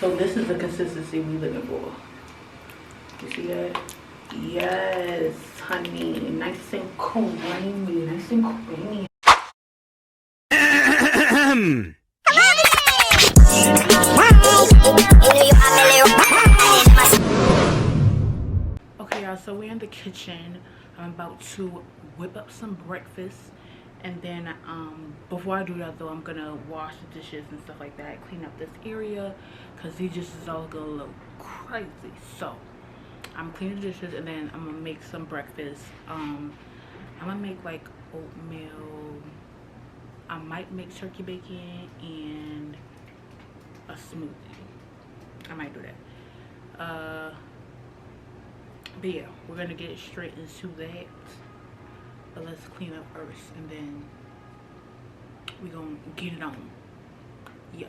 So this is the consistency we looking for. You see that? Yes, honey. Nice and creamy. Nice and creamy. Okay, y'all, so we're in the kitchen. I'm about to whip up some breakfast, and then before I do that though, I'm gonna wash the dishes and stuff like that, clean up this area because these dishes all gonna look crazy. So I'm cleaning the dishes, and then I'm gonna make some breakfast. I'm gonna make like oatmeal. I might make turkey bacon and a smoothie. I might do that. But yeah, we're gonna get straight into that. But let's clean up first, and then we're gonna get it on. Yeah.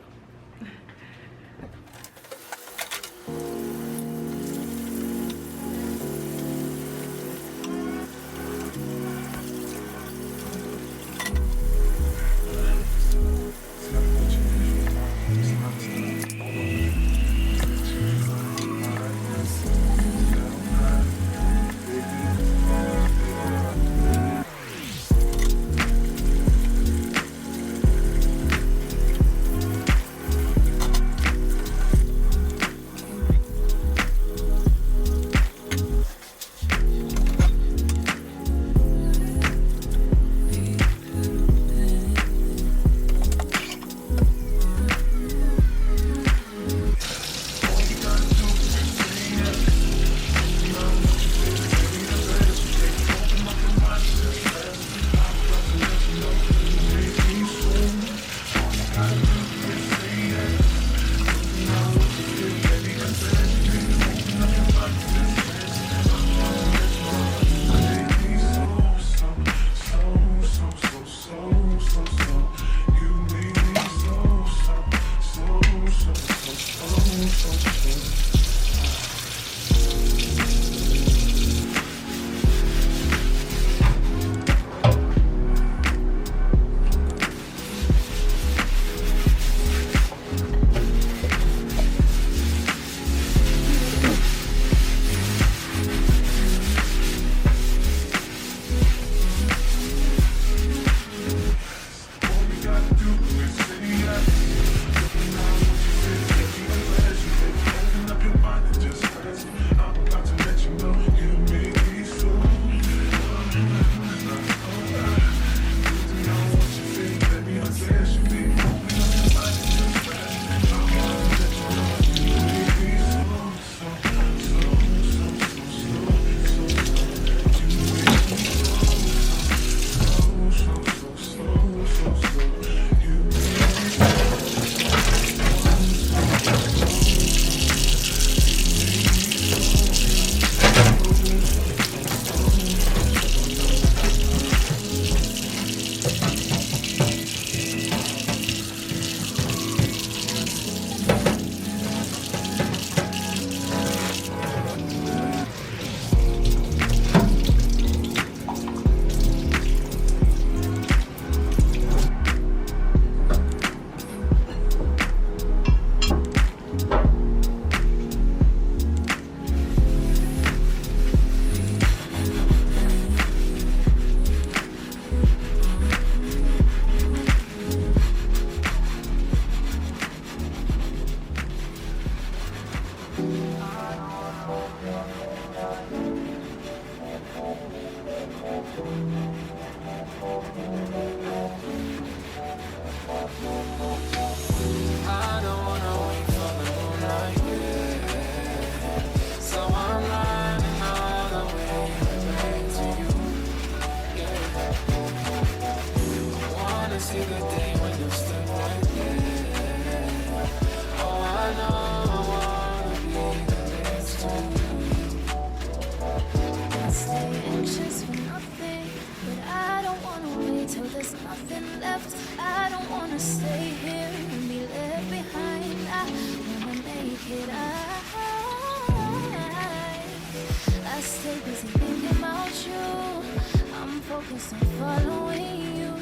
focus on following you,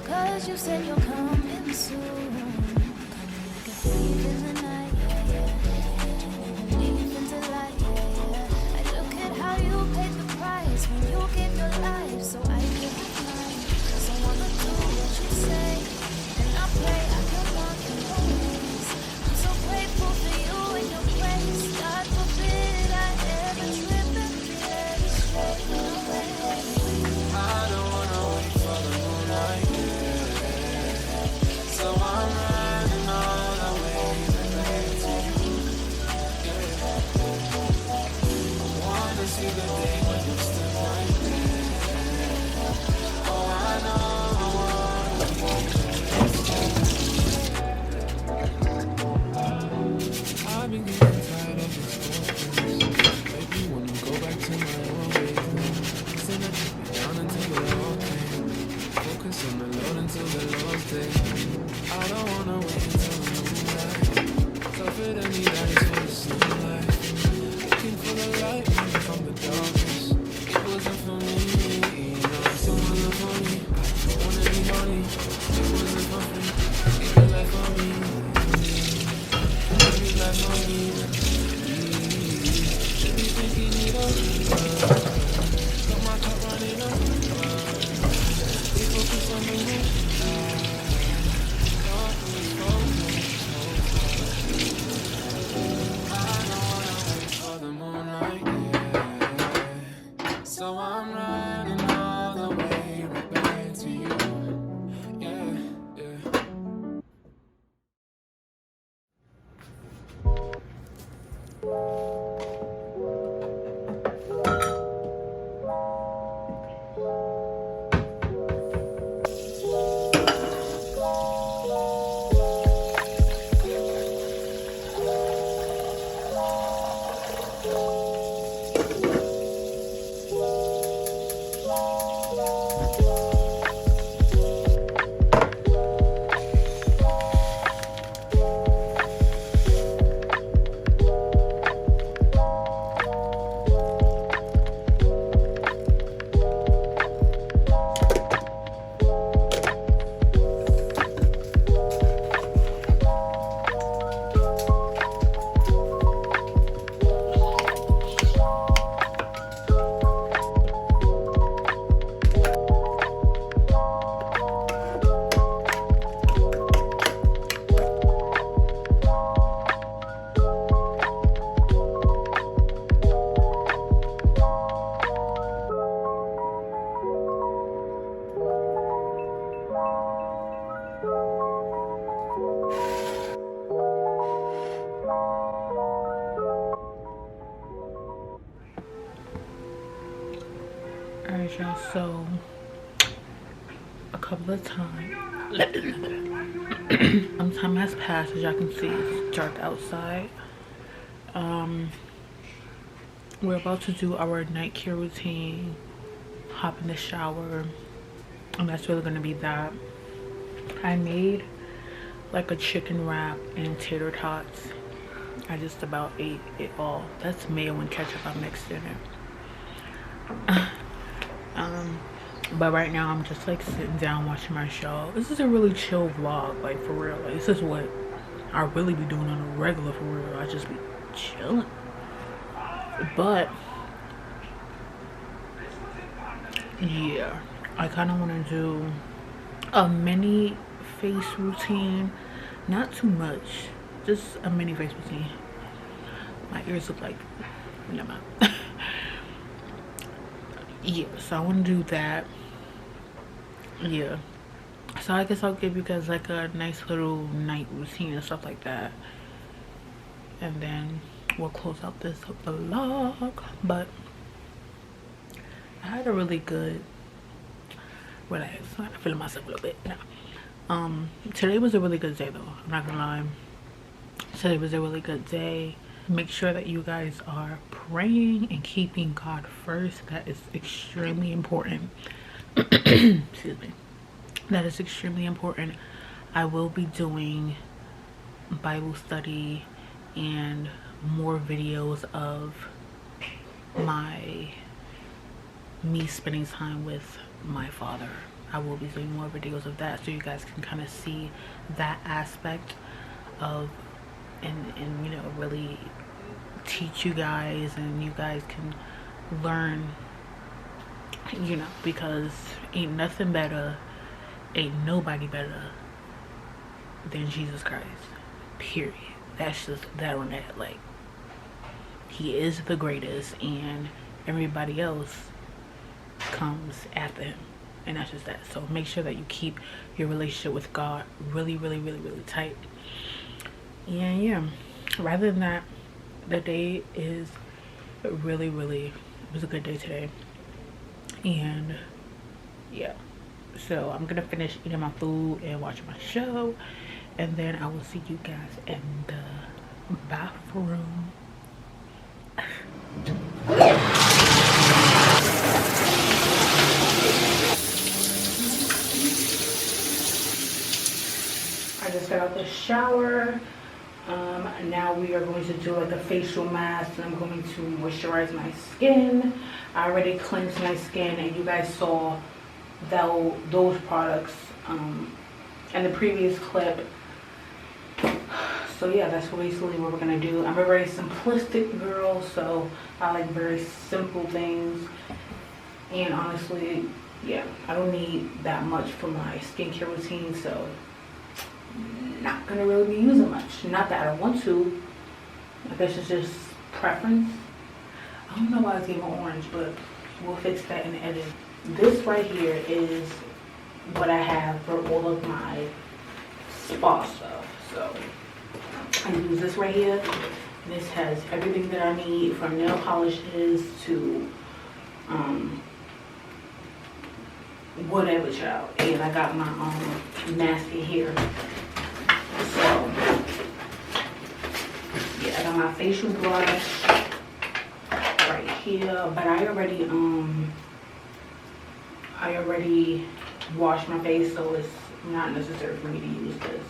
'cause you said you're coming soon. Coming like a thief in the night, yeah, yeah. I don't wanna wait until the moonlight. So for anybody's fantasy life, looking for the light from the darkness. It wasn't for me, you know. Someone look for me, wanna be horny. It wasn't for me, it was like for me. It was like for me. Should be thinking it over. Got my cup running over. Stay focused on the moonlight. So I'm running all the way right back to you. Yeah, yeah. Alright, y'all, so a couple of times time has passed. As y'all can see, it's dark outside. We're about to do our night care routine, hop in the shower, and that's really gonna be that. I made like a chicken wrap and tater tots. I just about ate it all. That's mayo and ketchup I mixed in it. But right now I'm just like sitting down watching my show. This is a really chill vlog, like for real. Like this is what I really be doing on a regular, for real. I just be chilling. But yeah, I kind of want to do a mini face routine. Not too much, just a mini face routine. My ears look like, never mind. Yeah, so I want to do that. Yeah, so I guess I'll give you guys like a nice little night routine and stuff like that, and then we'll close out this vlog. But I had a really good relax. I'm feeling myself a little bit now. Today was a really good day though, I'm not gonna lie. Today was a really good day. Make sure that you guys are praying and keeping God first. That is extremely important. Excuse me. That is extremely important. I will be doing Bible study and more videos of me spending time with my father. I will be doing more videos of that so you guys can kind of see that aspect of and you know, really teach you guys, and you guys can learn, you know, because ain't nothing better, ain't nobody better than Jesus Christ, period. That's just that on that. Like, he is the greatest and everybody else comes after him, and that's just that. So make sure that you keep your relationship with God really tight. And yeah, rather than that, the day is really it was a good day today. And yeah, so I'm gonna finish eating my food and watching my show, and then I will see you guys in the bathroom. I just got out the shower. Now we are going to do like a facial mask, and I'm going to moisturize my skin. I already cleansed my skin, and you guys saw those products in the previous clip. So yeah, that's basically what we're gonna do. I'm a very simplistic girl, so I like very simple things. And honestly, yeah, I don't need that much for my skincare routine, so not gonna really be using much. Not that I don't want to. I guess it's just preference. I don't know why I was giving orange, but we'll fix that in the edit. This right here is what I have for all of my spa stuff. So I use this right here. This has everything that I need, from nail polishes to whatever, child. And I got my mask in here. So yeah, I got my facial brush right here, but I already washed my face, so it's not necessary for me to use this.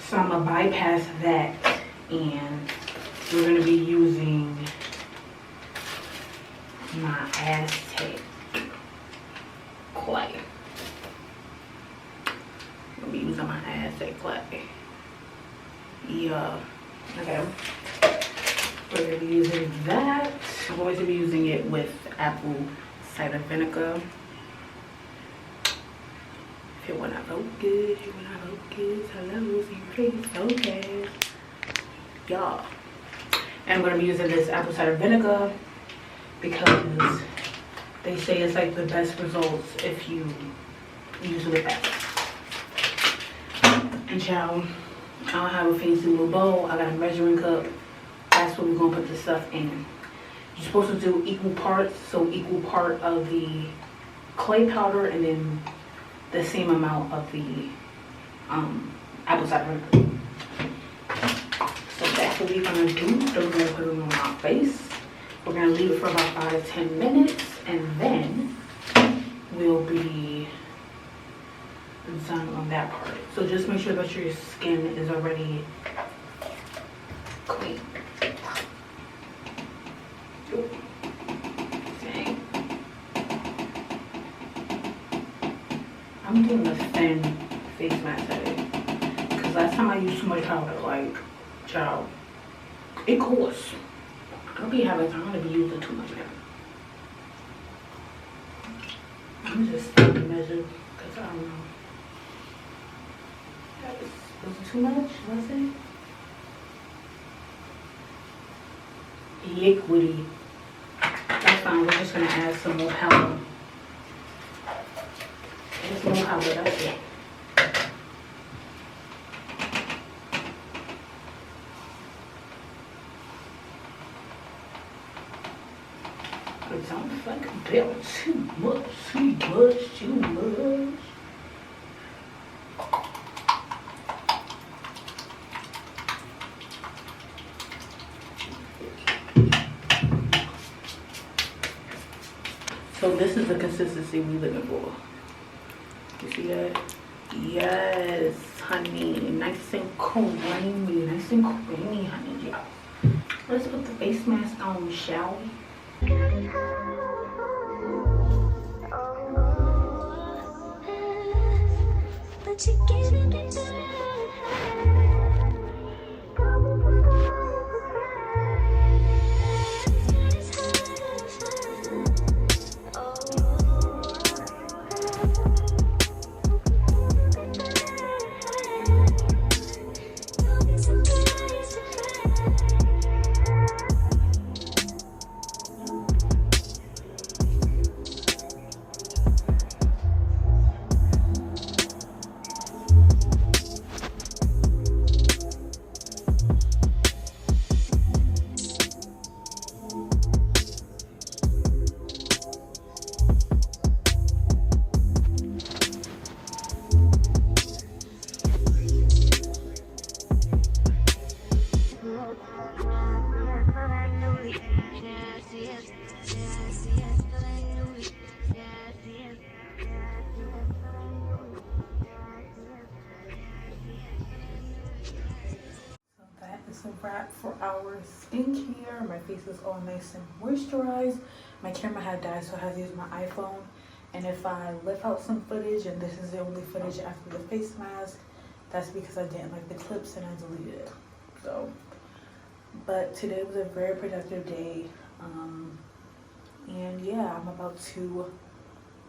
So I'm gonna bypass that, and we're gonna be using my Aztec clay. I'm gonna be using my Aztec clay. Yeah, okay. We're gonna be using that. I'm going to be using it with apple cider vinegar. If it will not focus, it will not focus. Hello, see your face. Okay. Y'all. And I'm gonna be using this apple cider vinegar because they say it's like the best results if you use it with that. And child, I don't have a fancy little bowl. I got a measuring cup. That's what we're gonna put this stuff in. You're supposed to do equal parts, so equal part of the clay powder and then the same amount of the apple cider vinegar. So that's what we're gonna do. So we're gonna put it on my face. We're gonna leave it for about 5 to 10 minutes, and then we'll be done on that part. So just make sure that your skin is already clean. Okay. I'm doing a thin face mask today because last time I used too much powder, like, child, it costs. I'll be having time to be using too much now. I'm just trying to measure because I don't know. Was it too much? Was it? Liquidy. That's fine. We're just gonna add some more powder. Just more powder. That's it. It sounds like a bell. Too much. Too much. Too much. So this is the consistency we're looking for. You see that? Yes, honey. Nice and creamy. Nice and creamy, honey. Yeah. Let's put the face mask on, shall we? But you giving me for skincare. My face is all nice and moisturized. My camera had died, so I had to use my iPhone. And if I left out some footage and this is the only footage after the face mask, that's because I didn't like the clips and I deleted it. So, but today was a very productive day. And yeah, I'm about to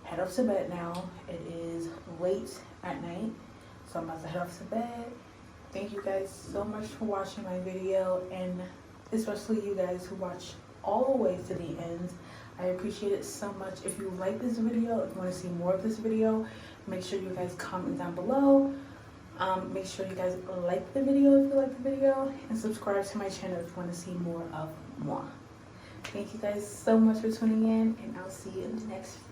head off to bed now. It is late at night, so I'm about to head off to bed. Thank you guys so much for watching my video, and especially you guys who watch all the way to the end. I appreciate it so much. If you like this video, if you want to see more of this video, make sure you guys comment down below. Make sure you guys like the video if you like the video, and subscribe to my channel if you want to see more of moi. Thank you guys so much for tuning in, and I'll see you in the next video.